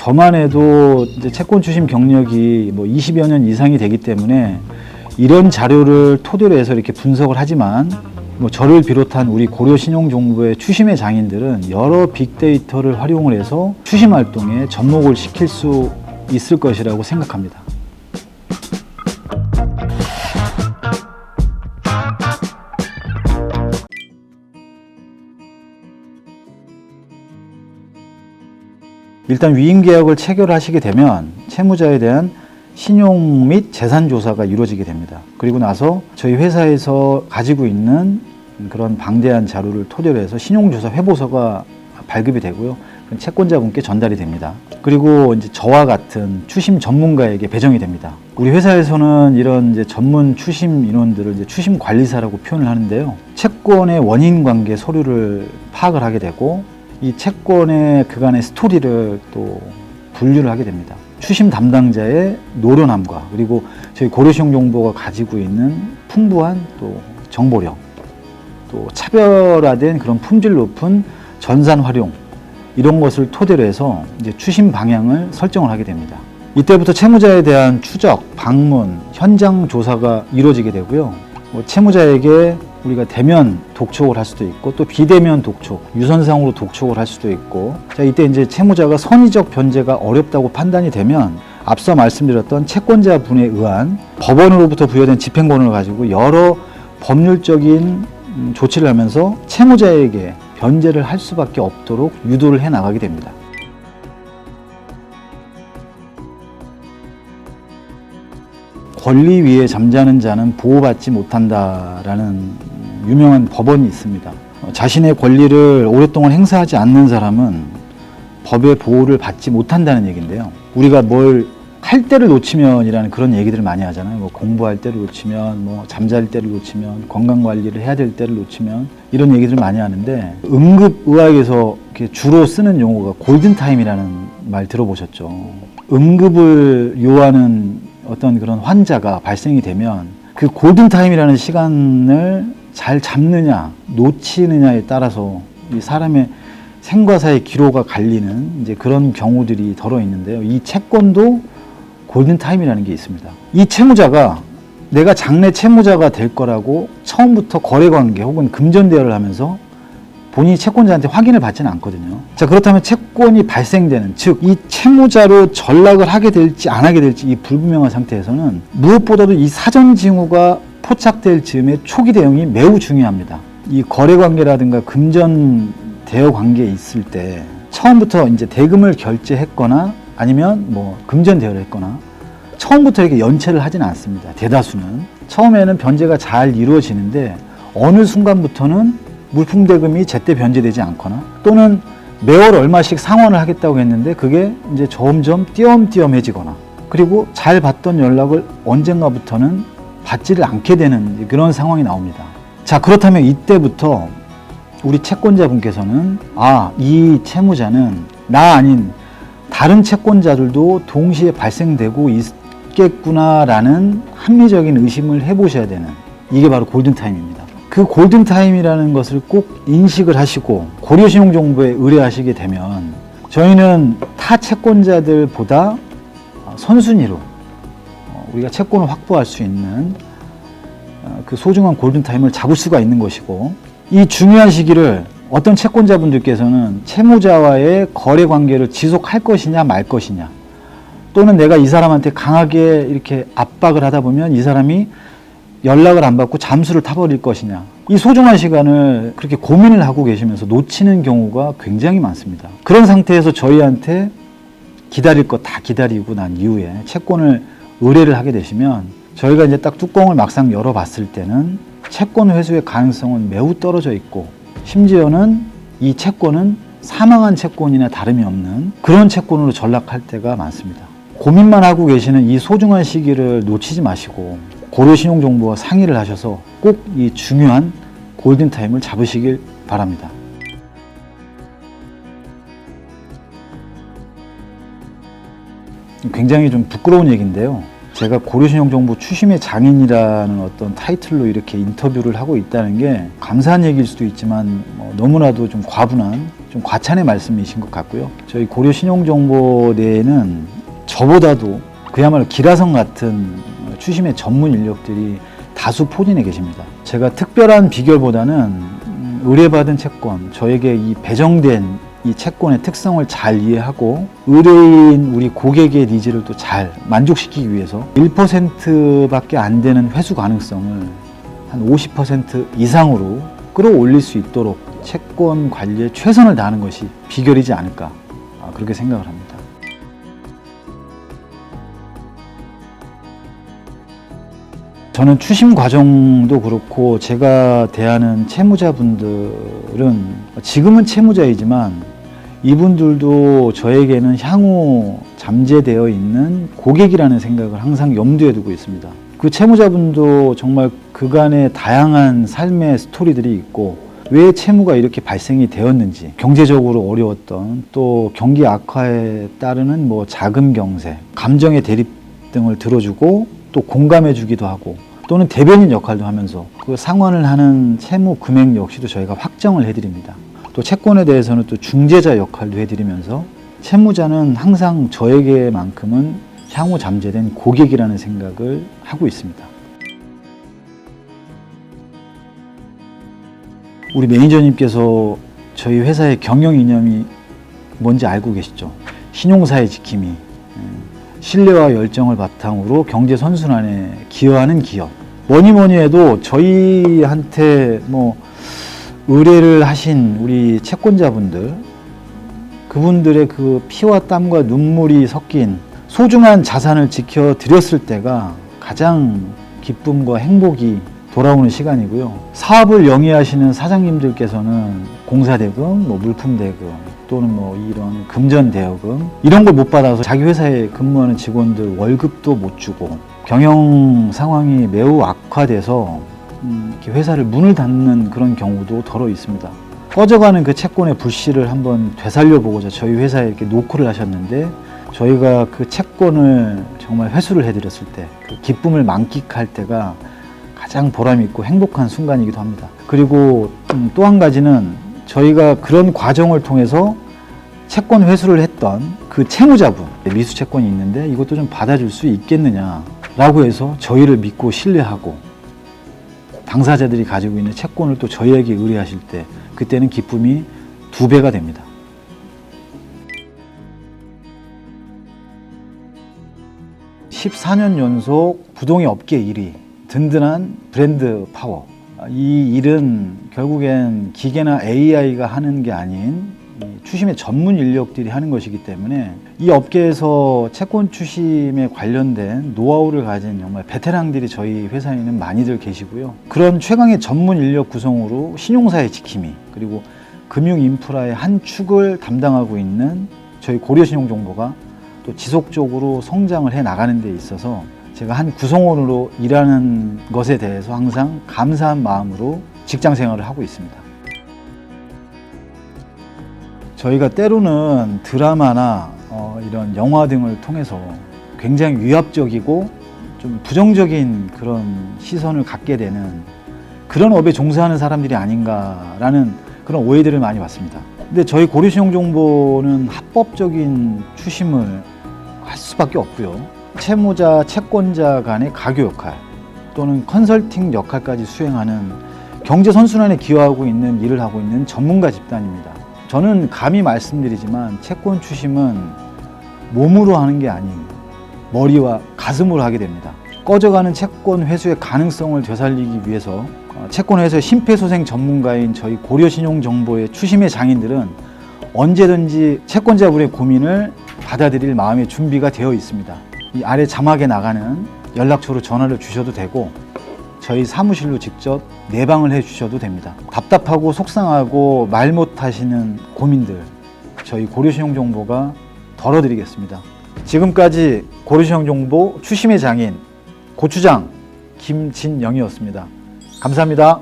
저만 해도 이제 채권 추심 경력이 뭐 20여 년 이상이 되기 때문에 이런 자료를 토대로 해서 이렇게 분석을 하지만 뭐 저를 비롯한 우리 고려신용정보의 추심의 장인들은 여러 빅데이터를 활용을 해서 추심 활동에 접목을 시킬 수 있을 것이라고 생각합니다. 일단 위임계약을 체결하시게 되면 채무자에 대한 신용 및 재산 조사가 이루어지게 됩니다. 그리고 나서 저희 회사에서 가지고 있는 그런 방대한 자료를 토대로 해서 신용조사 회보서가 발급이 되고요. 채권자분께 전달이 됩니다. 그리고 이제 저와 같은 추심 전문가에게 배정이 됩니다. 우리 회사에서는 이런 이제 전문 추심 인원들을 이제 추심 관리사라고 표현을 하는데요. 채권의 원인 관계 서류를 파악을 하게 되고 이 채권의 그간의 스토리를 또 분류를 하게 됩니다. 추심 담당자의 노련함과 그리고 저희 고려신용정보가 가지고 있는 풍부한 또 정보력, 또 차별화된 그런 품질 높은 전산 활용, 이런 것을 토대로 해서 이제 추심 방향을 설정을 하게 됩니다. 이때부터 채무자에 대한 추적, 방문, 현장 조사가 이루어지게 되고요. 채무자에게 우리가 대면 독촉을 할 수도 있고 또 비대면 독촉, 유선상으로 독촉을 할 수도 있고, 자, 이때 이제 채무자가 선의적 변제가 어렵다고 판단이 되면 앞서 말씀드렸던 채권자분에 의한 법원으로부터 부여된 집행권을 가지고 여러 법률적인 조치를 하면서 채무자에게 변제를 할 수밖에 없도록 유도를 해 나가게 됩니다. 권리 위에 잠자는 자는 보호받지 못한다라는 유명한 법언이 있습니다. 자신의 권리를 오랫동안 행사하지 않는 사람은 법의 보호를 받지 못한다는 얘기인데요. 우리가 뭘 할 때를 놓치면이라는 그런 얘기들을 많이 하잖아요. 뭐 공부할 때를 놓치면, 뭐 잠잘 때를 놓치면, 건강 관리를 해야 될 때를 놓치면, 이런 얘기들을 많이 하는데, 응급의학에서 주로 쓰는 용어가 골든타임이라는 말 들어보셨죠? 응급을 요하는 어떤 그런 환자가 발생이 되면 그 골든타임이라는 시간을 잘 잡느냐, 놓치느냐에 따라서 이 사람의 생과 사의 기로가 갈리는 이제 그런 경우들이 덜어 있는데요. 이 채권도 골든타임이라는 게 있습니다. 이 채무자가 내가 장래 채무자가 될 거라고 처음부터 거래관계 혹은 금전대여를 하면서 본인이 채권자한테 확인을 받지는 않거든요. 자, 그렇다면 채권이 발생되는, 즉 이 채무자로 전락을 하게 될지 안 하게 될지 이 불분명한 상태에서는 무엇보다도 이 사전 징후가 포착될 즈음의 초기 대응이 매우 중요합니다. 이 거래관계라든가 금전 대여 관계에 있을 때 처음부터 이제 대금을 결제했거나 아니면 뭐 금전 대여를 했거나 처음부터 이렇게 연체를 하지는 않습니다. 대다수는 처음에는 변제가 잘 이루어지는데 어느 순간부터는 물품 대금이 제때 변제되지 않거나 또는 매월 얼마씩 상환을 하겠다고 했는데 그게 이제 점점 띄엄띄엄해지거나 그리고 잘 받던 연락을 언젠가부터는 받지를 않게 되는 그런 상황이 나옵니다. 자, 그렇다면 이때부터 우리 채권자분께서는 이 채무자는 나 아닌 다른 채권자들도 동시에 발생되고 있겠구나라는 합리적인 의심을 해보셔야 되는, 이게 바로 골든타임입니다. 그 골든타임이라는 것을 꼭 인식을 하시고 고려신용정보에 의뢰하시게 되면 저희는 타 채권자들보다 선순위로 우리가 채권을 확보할 수 있는 그 소중한 골든타임을 잡을 수가 있는 것이고, 이 중요한 시기를 어떤 채권자분들께서는 채무자와의 거래 관계를 지속할 것이냐 말 것이냐, 또는 내가 이 사람한테 강하게 이렇게 압박을 하다 보면 이 사람이 연락을 안 받고 잠수를 타버릴 것이냐, 이 소중한 시간을 그렇게 고민을 하고 계시면서 놓치는 경우가 굉장히 많습니다. 그런 상태에서 저희한테 기다릴 거 다 기다리고 난 이후에 채권을 의뢰를 하게 되시면 저희가 이제 딱 뚜껑을 막상 열어봤을 때는 채권 회수의 가능성은 매우 떨어져 있고, 심지어는 이 채권은 사망한 채권이나 다름이 없는 그런 채권으로 전락할 때가 많습니다. 고민만 하고 계시는 이 소중한 시기를 놓치지 마시고 고려신용정보와 상의를 하셔서 꼭 이 중요한 골든타임을 잡으시길 바랍니다. 굉장히 좀 부끄러운 얘기인데요. 제가 고려신용정보 추심의 장인이라는 어떤 타이틀로 이렇게 인터뷰를 하고 있다는 게 감사한 얘기일 수도 있지만 너무나도 좀 과분한, 좀 과찬의 말씀이신 것 같고요. 저희 고려신용정보 내에는 저보다도 그야말로 기라성 같은 추심의 전문 인력들이 다수 포진해 계십니다. 제가 특별한 비결보다는 의뢰받은 채권, 저에게 이 배정된 이 채권의 특성을 잘 이해하고 의뢰인 우리 고객의 니즈를 또 잘 만족시키기 위해서 1%밖에 안 되는 회수 가능성을 한 50% 이상으로 끌어올릴 수 있도록 채권 관리에 최선을 다하는 것이 비결이지 않을까, 그렇게 생각을 합니다. 저는 추심 과정도 그렇고 제가 대하는 채무자분들은 지금은 채무자이지만 이분들도 저에게는 향후 잠재되어 있는 고객이라는 생각을 항상 염두에 두고 있습니다. 그 채무자분도 정말 그간의 다양한 삶의 스토리들이 있고 왜 채무가 이렇게 발생이 되었는지, 경제적으로 어려웠던, 또 경기 악화에 따르는 자금 경세, 감정의 대립 등을 들어주고 또 공감해 주기도 하고 또는 대변인 역할도 하면서 그 상환을 하는 채무 금액 역시도 저희가 확정을 해드립니다. 또 채권에 대해서는 또 중재자 역할도 해드리면서 채무자는 항상 저에게만큼은 향후 잠재된 고객이라는 생각을 하고 있습니다. 우리 매니저님께서 저희 회사의 경영 이념이 뭔지 알고 계시죠? 신용사의 지킴이, 신뢰와 열정을 바탕으로 경제 선순환에 기여하는 기업. 뭐니 해도 저희한테 의뢰를 하신 우리 채권자분들, 그분들의 그 피와 땀과 눈물이 섞인 소중한 자산을 지켜드렸을 때가 가장 기쁨과 행복이 돌아오는 시간이고요. 사업을 영위하시는 사장님들께서는 공사대금, 물품대금, 또는 이런 금전대여금 이런 걸 못 받아서 자기 회사에 근무하는 직원들 월급도 못 주고 경영 상황이 매우 악화돼서 이렇게 회사를 문을 닫는 그런 경우도 더러 있습니다. 꺼져가는 그 채권의 불씨를 한번 되살려보고자 저희 회사에 이렇게 노크를 하셨는데 저희가 그 채권을 정말 회수를 해드렸을 때 그 기쁨을 만끽할 때가 가장 보람있고 행복한 순간이기도 합니다. 그리고 또 한 가지는 저희가 그런 과정을 통해서 채권 회수를 했던 그 채무자분, 미수 채권이 있는데 이것도 좀 받아줄 수 있겠느냐라고 해서 저희를 믿고 신뢰하고 당사자들이 가지고 있는 채권을 또 저희에게 의뢰하실 때 그때는 기쁨이 2배가 됩니다. (14년) 연속 부동의 업계 1위, 든든한 브랜드 파워. 이 일은 결국엔 기계나 AI가 하는 게 아닌 추심의 전문 인력들이 하는 것이기 때문에 이 업계에서 채권 추심에 관련된 노하우를 가진 정말 베테랑들이 저희 회사에는 많이들 계시고요. 그런 최강의 전문 인력 구성으로 신용사의 지킴이, 그리고 금융 인프라의 한 축을 담당하고 있는 저희 고려신용정보가 또 지속적으로 성장을 해 나가는 데 있어서 제가 한 구성원으로 일하는 것에 대해서 항상 감사한 마음으로 직장 생활을 하고 있습니다. 저희가 때로는 드라마나 이런 영화 등을 통해서 굉장히 위압적이고 좀 부정적인 그런 시선을 갖게 되는 그런 업에 종사하는 사람들이 아닌가라는 그런 오해들을 많이 받습니다. 근데 저희 고려신용정보는 합법적인 추심을 할 수밖에 없고요. 채무자, 채권자 간의 가교 역할 또는 컨설팅 역할까지 수행하는 경제 선순환에 기여하고 있는 일을 하고 있는 전문가 집단입니다. 저는 감히 말씀드리지만 채권 추심은 몸으로 하는 게 아닌 머리와 가슴으로 하게 됩니다. 꺼져가는 채권 회수의 가능성을 되살리기 위해서 채권 회수의 심폐소생 전문가인 저희 고려신용정보의 추심의 장인들은 언제든지 채권자분의 고민을 받아들일 마음의 준비가 되어 있습니다. 이 아래 자막에 나가는 연락처로 전화를 주셔도 되고 저희 사무실로 직접 내방을 해 주셔도 됩니다. 답답하고 속상하고 말 못하시는 고민들 저희 고려신용정보가 덜어드리겠습니다. 지금까지 고려신용정보 추심의 장인 고추장 김진영이었습니다. 감사합니다.